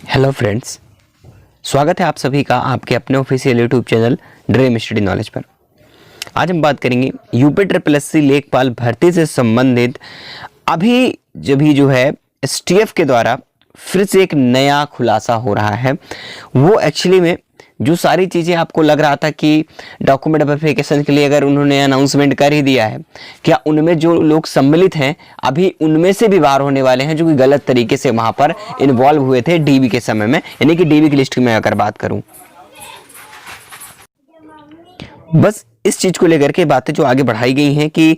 Hello friends, स्वागत है आप सभी का आपके अपने official YouTube channel dream study knowledge पर। आज हम बात करेंगे यूपी ट्रिपल एससी लेखपाल भर्ती से संबंधित अभी जो है एसटीएफ के द्वारा फिर से एक नया खुलासा हो रहा है। वो एक्चुअली में जो सारी चीज़ें आपको लग रहा था कि डॉक्यूमेंट वेरिफिकेशन के लिए अगर उन्होंने अनाउंसमेंट कर ही दिया है, क्या उनमें जो लोग सम्मिलित हैं अभी उनमें से भी बाहर होने वाले हैं जो कि गलत तरीके से वहां पर इन्वॉल्व हुए थे डीबी के समय में, यानी कि डीबी की लिस्ट की मैं अगर बात करूं। बस इस चीज को लेकर के बातें जो आगे बढ़ाई गई हैं कि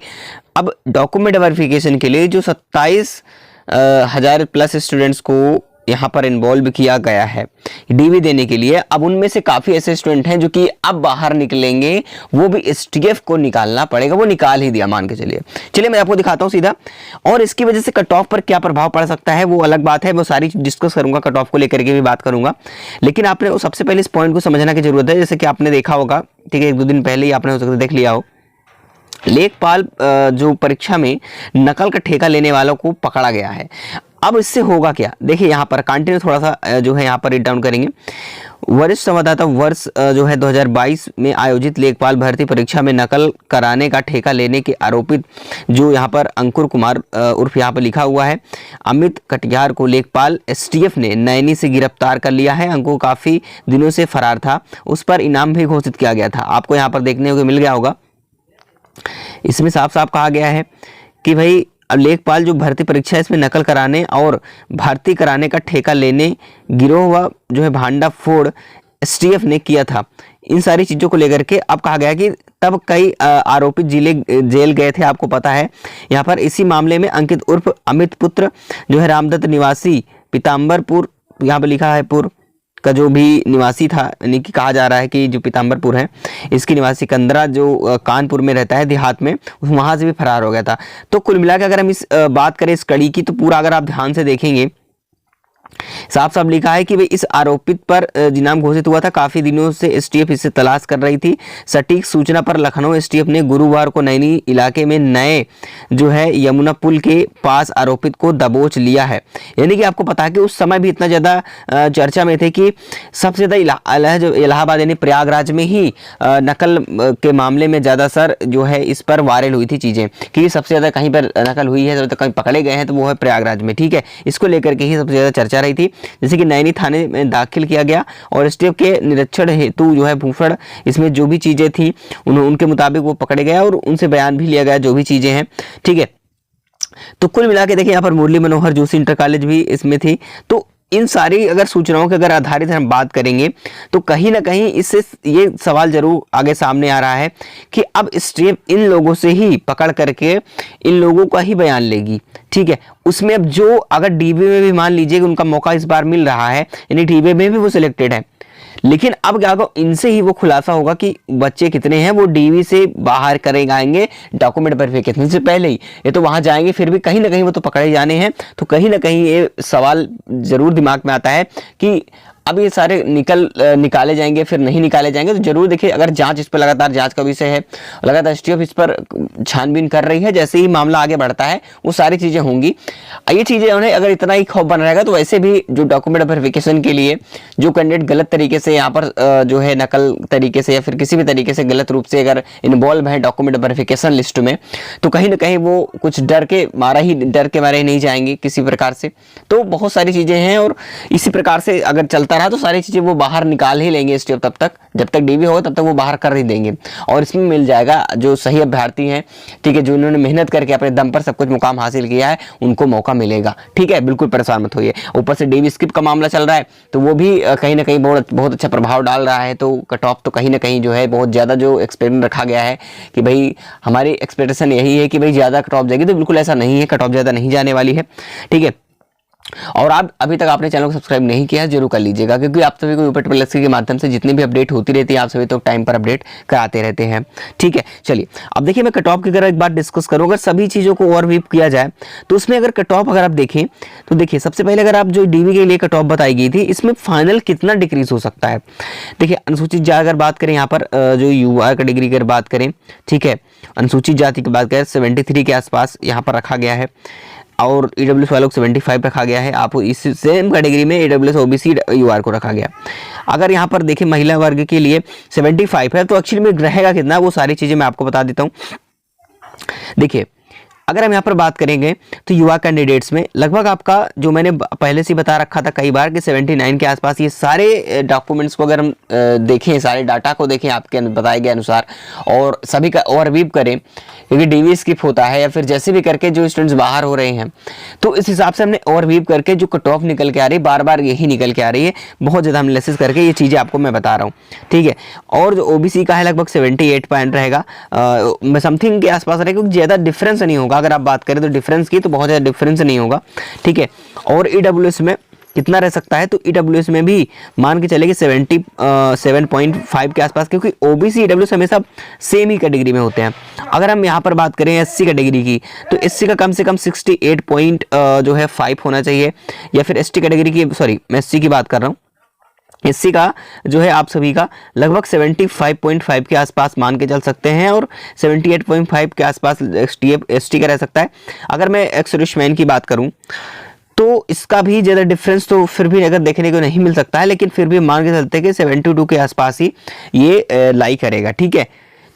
अब डॉक्यूमेंट वेरिफिकेशन के लिए जो 27,000 प्लस स्टूडेंट्स को यहाँ पर इन्वॉल्व किया गया है डीबी देने के लिए, अब उनमें से काफी ऐसे स्टूडेंट हैं जो कि अब बाहर निकलेंगे, वो भी एसटीएफ को निकालना पड़ेगा। वो निकाल ही दिया मान के चलिए मैं आपको दिखाता हूँ सीधा। और इसकी वजह से कट ऑफ पर क्या प्रभाव पड़ सकता है वो अलग बात है, वो सारी डिस्कस करूंगा, कट ऑफ को लेकर के भी बात करूंगा। लेकिन आपने सबसे पहले इस पॉइंट को समझना की जरूरत है। जैसे कि आपने देखा होगा, ठीक है, एक दो दिन पहले ही आपने हो सकता है देख लिया हो, लेखपाल जो परीक्षा में नकल का ठेका लेने वालों को पकड़ा गया है। अब इससे होगा क्या, देखिए यहाँ पर कंटिन्यू थोड़ा सा जो है यहाँ पर रीड डाउन करेंगे। वरिष्ठ संवाददाता वर्ष जो है 2022 में आयोजित लेखपाल भर्ती परीक्षा में नकल कराने का ठेका लेने के आरोपित जो यहाँ पर अंकुर कुमार उर्फ यहाँ पर लिखा हुआ है अमित कटियार को लेखपाल एसटीएफ ने नैनी से गिरफ्तार कर लिया है। अंकुर काफी दिनों से फरार था, उस पर इनाम भी घोषित किया गया था। आपको यहाँ पर देखने को मिल गया होगा, इसमें साफ साफ कहा गया है कि भाई अब लेखपाल जो भर्ती परीक्षा है इसमें नकल कराने और भर्ती कराने का ठेका लेने गिरोह व जो है भांडा फोड़ एसटीएफ ने किया था। इन सारी चीज़ों को लेकर के अब कहा गया कि तब कई आरोपित जेल गए थे। आपको पता है यहाँ पर इसी मामले में अंकित उर्फ अमित पुत्र जो है रामदत्त निवासी पीताम्बरपुर, यहाँ पर लिखा है पुर का जो भी निवासी था, यानी कि कहा जा रहा है कि जो पीताम्बरपुर है इसकी निवासी कंदरा जो कानपुर में रहता है देहात में, वहां से भी फरार हो गया था। तो कुल मिलाकर अगर हम इस बात करें इस कड़ी की, तो पूरा अगर आप ध्यान से देखेंगे साफ साफ लिखा है कि भाई इस आरोपित पर इनाम घोषित हुआ था। काफी दिनों से एसटीएफ इसे तलाश कर रही थी। सटीक सूचना पर लखनऊ एसटीएफ ने गुरुवार को नैनी इलाके में नए जो है यमुना पुल के पास आरोपित को दबोच लिया है। यानी कि आपको पता है कि उस समय भी इतना ज्यादा चर्चा में थे कि सबसे ज्यादा जो इलाहाबाद यानी प्रयागराज में ही नकल के मामले में ज्यादा सर जो है इस पर वायरल हुई थी चीजें कि सबसे ज्यादा कहीं पर नकल हुई है, कहीं पकड़े गए हैं तो वो है प्रयागराज में। ठीक है, इसको लेकर के ही सबसे ज्यादा चर्चा रही थी। जैसे कि नैनी थाने में दाखिल किया गया और एसटीएफ के निरीक्षण हेतु जो है भूफड़ इसमें जो भी चीजें थी उनके मुताबिक वो पकड़े गए और उनसे बयान भी लिया गया जो भी चीजें हैं। ठीक है, तो कुल मिला के देखिए यहाँ पर मुरली मनोहर जोशी इंटर कॉलेज भी इसमें थी। तो इन सारी अगर सूचनाओं के अगर आधारित हम बात करेंगे तो कहीं ना कहीं इससे ये सवाल जरूर आगे सामने आ रहा है कि अब एसटीएफ इन लोगों से ही पकड़ करके इन लोगों का ही बयान लेगी। ठीक है, उसमें अब जो अगर डीबी में भी मान लीजिए कि उनका मौका इस बार मिल रहा है, यानी डीबी में भी वो सिलेक्टेड है, लेकिन अब क्या होगा, इनसे ही वो खुलासा होगा कि बच्चे कितने हैं वो डीवी से बाहर करे जाएंगे डॉक्यूमेंट वेरिफिकेशन से पहले ही। ये तो वहां जाएंगे फिर भी कहीं ना कहीं वो तो पकड़े जाने हैं। तो कहीं ना कहीं ये सवाल जरूर दिमाग में आता है कि अब ये सारे निकाले जाएंगे फिर नहीं निकाले जाएंगे। तो जरूर देखिए, अगर जांच इस पर लगातार जांच का विषय है, लगातार एसटीएफ इस पर छानबीन कर रही है, जैसे ही मामला आगे बढ़ता है वो सारी चीजें होंगी। ये चीजें उन्हें अगर इतना ही खौफ बन रहेगा तो वैसे भी जो डॉक्यूमेंट वेरिफिकेशन के लिए जो कैंडिडेट गलत तरीके से यहाँ पर जो है नकल तरीके से या फिर किसी भी तरीके से गलत रूप से अगर इन्वॉल्व है डॉक्यूमेंट वेरिफिकेशन लिस्ट में, तो कहीं ना कहीं वो कुछ डर के मारे ही नहीं जाएंगे किसी प्रकार से। तो बहुत सारी चीजें हैं और इसी प्रकार से अगर चलता रहा तो सारी चीजें वो बाहर निकाल ही लेंगे एसटीएफ। तब तक जब तक डीबी होगा तब तक वो बाहर कर ही देंगे और इसमें मिल जाएगा जो सही अभ्यर्थी हैं, ठीक है, जो उन्होंने मेहनत करके अपने दम पर सब कुछ मुकाम हासिल किया है, उनको मौका मिलेगा। ठीक है, बिल्कुल परेशान मत होइए। ऊपर से डीबी स्किप का मामला चल रहा है तो वो भी कहीं ना कहीं बहुत अच्छा प्रभाव डाल रहा है। तो कट ऑफ तो कहीं ना कहीं जो है बहुत ज्यादा जो एक्सपेक्टेशन रखा गया है कि भाई हमारी एक्सपेक्टेशन यही है कि भाई ज्यादा कट ऑफ जाएगी, तो बिल्कुल ऐसा नहीं है, कट ऑफ ज्यादा नहीं जाने वाली है। ठीक है, और आप अभी तक आपने चैनल को सब्सक्राइब नहीं किया है जरूर कर लीजिएगा, क्योंकि आप सभी को यूपी ट्रिपल एससी के माध्यम से जितनी भी अपडेट होती रहती है आप सभी तो टाइम पर अपडेट कराते रहते हैं। ठीक है, चलिए अब देखिए मैं कट ऑफ की अगर एक बार डिस्कस करूं, अगर सभी चीजों को ओवरव्यू किया जाए तो उसमें अगर कट ऑफ अगर आप देखें तो देखिए सबसे पहले अगर आप जो डीवी के लिए कट ऑफ बताई गई थी इसमें फाइनल कितना डिक्रीज हो सकता है। देखिए अनुसूचित जाति अगर बात करें, यहाँ पर जो युवा कैटेगरी की अगर बात करें, ठीक है, अनुसूचित जाति की बात करें 73 के आसपास यहाँ पर रखा गया है। और ईडब्ल्यूएस वालों को 75 रखा गया है। आपको इस सेम कैटेगरी में ईडब्ल्यूएस ओबीसी यूआर को रखा गया। अगर यहाँ पर देखें महिला वर्ग के लिए 75 है, तो एक्चुअली में रहेगा कितना, वो सारी चीज़ें मैं आपको बता देता हूँ। देखिए, अगर हम यहाँ पर बात करेंगे तो युवा कैंडिडेट्स में लगभग आपका, जो मैंने पहले से बता रखा था कई बार कि 79 के आसपास, ये सारे डॉक्यूमेंट्स को अगर हम देखें, सारे डाटा को देखें आपके बताए गए अनुसार, और सभी का ओवरव्यू करें, क्योंकि डीवी स्किप होता है या फिर जैसे भी करके जो स्टूडेंट्स बाहर हो रहे हैं, तो इस हिसाब से हमने ओवरव्यू करके जो कट ऑफ निकल के आ रही है, बार बार यही निकल के आ रही है, बहुत ज़्यादा एनालिसिस करके ये चीज़ें आपको मैं बता रहा हूँ, ठीक है। और जो ओबीसी का है लगभग 78 पॉइंट रहेगा, समथिंग के आसपास रहेगा, क्योंकि ज़्यादा डिफरेंस नहीं होगा। अगर आप बात करें तो डिफरेंस की, तो बहुत ज़्यादा डिफरेंस नहीं होगा, ठीक है। और ईडब्ल्यूएस में कितना रह सकता है, तो ईडब्ल्यूएस में भी मान के चले कि 77.5 के आसपास, क्योंकि ओबीसी ईडब्ल्यूएस हमेशा सेम ही कैटेगरी में होते हैं। अगर हम यहाँ पर बात करें एससी कैटेगरी की, तो एससी का कम से कम 68.5 होना चाहिए, या फिर एसटी कैटेगरी की, सॉरी मैं एससी की बात कर रहा हूँ, एससी का जो है आप सभी का लगभग 75.5 के आसपास मान के चल सकते हैं, और 78.5 के आसपास एसटी का रह सकता है। अगर मैं एक्स सर्विसमैन की बात करूं, तो इसका भी ज़्यादा डिफरेंस तो फिर भी अगर देखने को नहीं मिल सकता है, लेकिन फिर भी मान के चलते हैं कि 72 के आसपास ही ये लाई करेगा, ठीक है।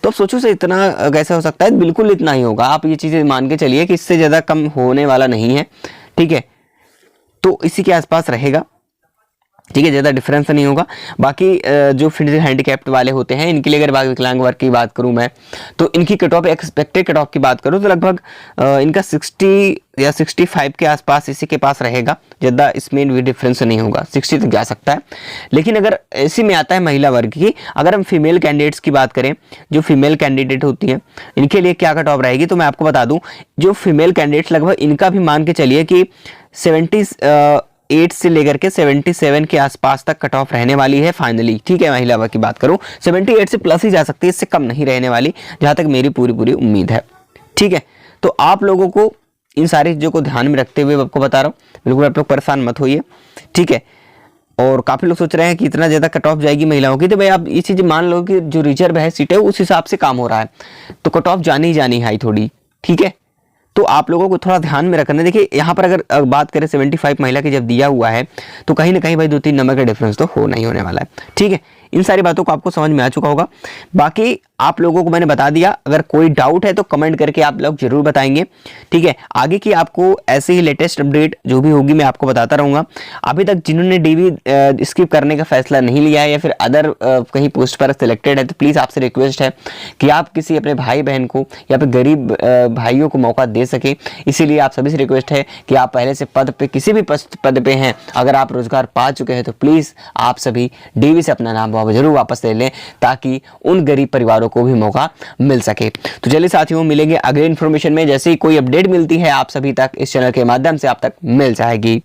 तो अब सोचो से इतना कैसे हो सकता है, बिल्कुल इतना ही होगा। आप ये चीज़ें मान के चलिए कि इससे ज़्यादा कम होने वाला नहीं है, ठीक है। तो इसी के आसपास रहेगा, ठीक है, ज़्यादा डिफरेंस नहीं होगा। बाकी जो फिजिकल हैंडीकैप्ड वाले होते हैं, इनके लिए अगर विकलांग वर्ग की बात करूं मैं, तो इनकी cut off, expected cut off की बात करूं, तो लगभग इनका 60 या 65 के आसपास इसी के पास रहेगा, ज़्यादा इसमें भी डिफरेंस नहीं होगा, 60 तक जा सकता है। लेकिन अगर इसी में आता है महिला वर्ग की, अगर हम फीमेल कैंडिडेट्स की बात करें, जो फीमेल कैंडिडेट होती हैं, इनके लिए क्या कट ऑफ रहेगी, तो मैं आपको बता दूँ, जो फीमेल कैंडिडेट्स लगभग इनका भी मान के चलिए कि 78 से लेकर के 77 के आसपास तक कट ऑफ रहने वाली है फाइनली, ठीक है। महिला वर्ग की बात करूं 78 से प्लस ही जा सकती है, इससे कम नहीं रहने वाली, जहां तक मेरी पूरी उम्मीद है, ठीक है। तो आप लोगों को इन सारी चीज़ों को ध्यान में रखते हुए आपको बता रहा हूँ, बिल्कुल आप लोग परेशान मत होइए, ठीक है। और काफ़ी लोग सोच रहे हैं कि इतना ज़्यादा कट ऑफ जाएगी महिलाओं की, तो भाई आप ये चीज़ मान लो कि जो रिजर्व है सीटें, उस हिसाब से काम हो रहा है, तो कट ऑफ जानी ही जानी है थोड़ी, ठीक है। तो आप लोगों को थोड़ा ध्यान में रखना है। देखिए, यहाँ पर अगर बात करें 75 महिला की जब दिया हुआ है, तो कहीं ना कहीं भाई 2-3 नंबर का डिफरेंस तो हो नहीं होने वाला है, ठीक है। इन सारी बातों को आपको समझ में आ चुका होगा। बाकी आप लोगों को मैंने बता दिया, अगर कोई डाउट है तो कमेंट करके आप लोग जरूर बताएंगे, ठीक है। आगे की आपको ऐसे ही लेटेस्ट अपडेट जो भी होगी मैं आपको बताता रहूँगा। अभी तक जिन्होंने डीवी स्किप करने का फैसला नहीं लिया है या फिर अदर कहीं पोस्ट पर सिलेक्टेड है, तो प्लीज़ आपसे रिक्वेस्ट है कि आप किसी अपने भाई बहन को या फिर गरीब भाइयों को मौका दे सके। इसीलिए आप सभी से रिक्वेस्ट है कि आप पहले से पद पे, किसी भी पद पे हैं, अगर आप रोजगार पा चुके हैं, तो प्लीज़ आप सभी डीवी से अपना नाम जरूर वापस ले लें, ताकि उन गरीब परिवारों को भी मौका मिल सके। तो चलिए साथियों, मिलेंगे अगले इन्फॉर्मेशन में, जैसे ही कोई अपडेट मिलती है आप सभी तक इस चैनल के माध्यम से आप तक मिल जाएगी।